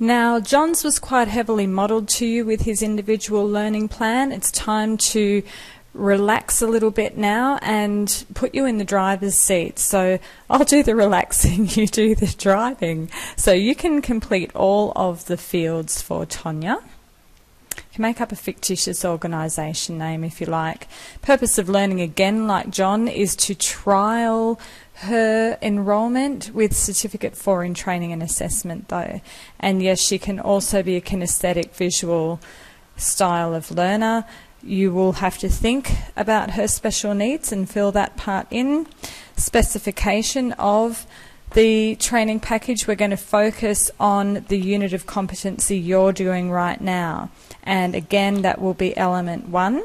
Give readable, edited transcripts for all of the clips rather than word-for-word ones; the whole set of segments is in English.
Now, John's was quite heavily modelled to you with his individual learning plan. It's time to relax a little bit now and put you in the driver's seat. So I'll do the relaxing, you do the driving. So you can complete all of the fields for Tonya. You can make up a fictitious organisation name if you like. Purpose of learning, again, like John, is to trial her enrolment with Certificate 4 in Training and Assessment though. And yes, she can also be a kinesthetic visual style of learner. You will have to think about her special needs and fill that part in. Specification of the training package, we're going to focus on the unit of competency you're doing right now. And again, that will be element 1.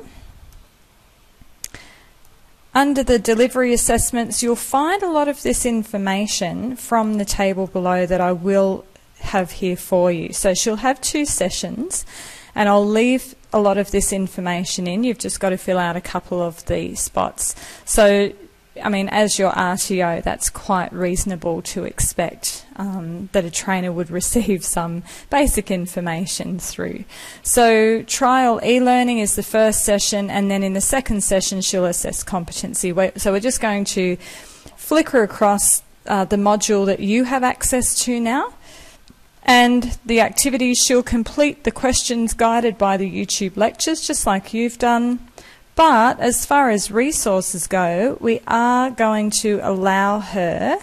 Under the delivery assessments, you'll find a lot of this information from the table below that I will have here for you. So she'll have 2 sessions, and I'll leave a lot of this information in. You've just got to fill out a couple of the spots. So, I mean, as your RTO, that's quite reasonable to expect that a trainer would receive some basic information through. So trial e-learning is the first session, and then in the second session she'll assess competency. So we're just going to flicker across the module that you have access to now, and the activities. She'll complete the questions guided by the YouTube lectures, just like you've done. But as far as resources go, we are going to allow her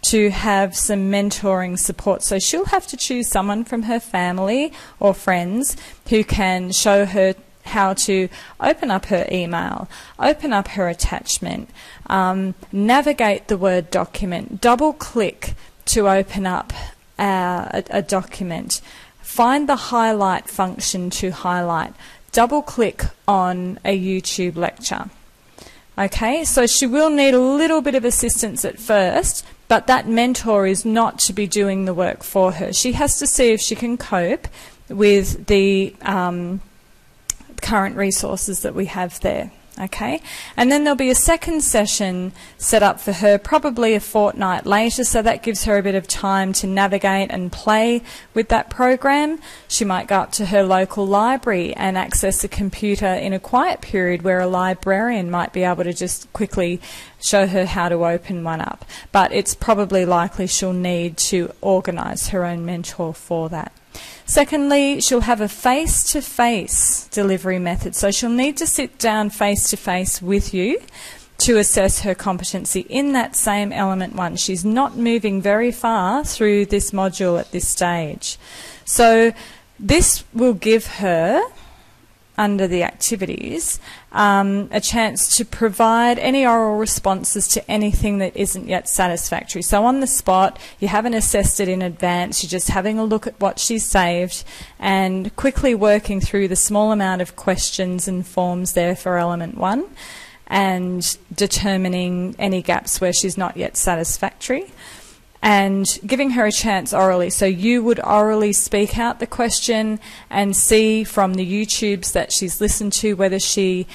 to have some mentoring support. So she'll have to choose someone from her family or friends who can show her how to open up her email, open up her attachment, navigate the Word document, double click to open up a document, find the highlight function to highlight, double click on a YouTube lecture. Okay, so she will need a little bit of assistance at first, but that mentor is not to be doing the work for her. She has to see if she can cope with the current resources that we have there. Okay, and then there'll be a second session set up for her probably a fortnight later, so that gives her a bit of time to navigate and play with that program. She might go up to her local library and access a computer in a quiet period where a librarian might be able to just quickly show her how to open one up. But it's probably likely she'll need to organise her own mentor for that. Secondly, she'll have a face-to-face delivery method. So she'll need to sit down face-to-face with you to assess her competency in that same element 1. She's not moving very far through this module at this stage. So this will give her, under the activities, a chance to provide any oral responses to anything that isn't yet satisfactory. So on the spot, you haven't assessed it in advance, you're just having a look at what she's saved and quickly working through the small amount of questions and forms there for element 1 and determining any gaps where she's not yet satisfactory, and giving her a chance orally. So you would orally speak out the question and see from the YouTubes that she's listened to whether she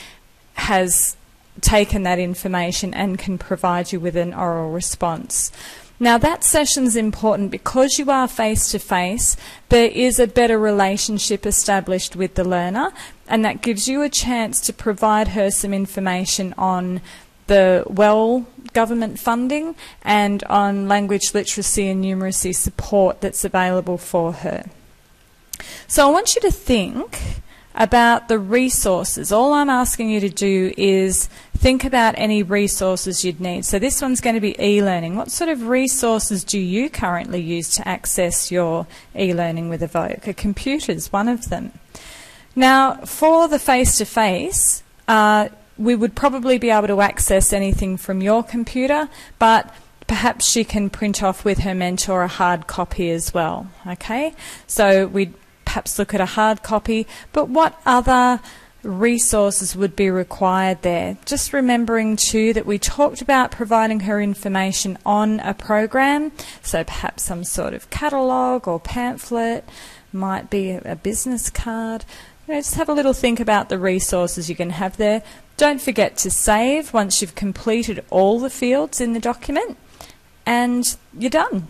has taken that information and can provide you with an oral response. Now that session's important because you are face-to-face. There is a better relationship established with the learner, and that gives you a chance to provide her some information on the government funding and on language literacy and numeracy support that's available for her. So I want you to think about the resources. All I'm asking you to do is think about any resources you'd need. So this one's going to be e-learning. What sort of resources do you currently use to access your e-learning with Evoke? A computer's one of them. Now, for the face-to-face, we would probably be able to access anything from your computer, but perhaps she can print off with her mentor a hard copy as well. Okay, so we'd perhaps look at a hard copy, but what other resources would be required there? Just remembering too that we talked about providing her information on a program, so perhaps some sort of catalogue or pamphlet, might be a business card. Just have a little think about the resources you can have there. Don't forget to save once you've completed all the fields in the document, and you're done.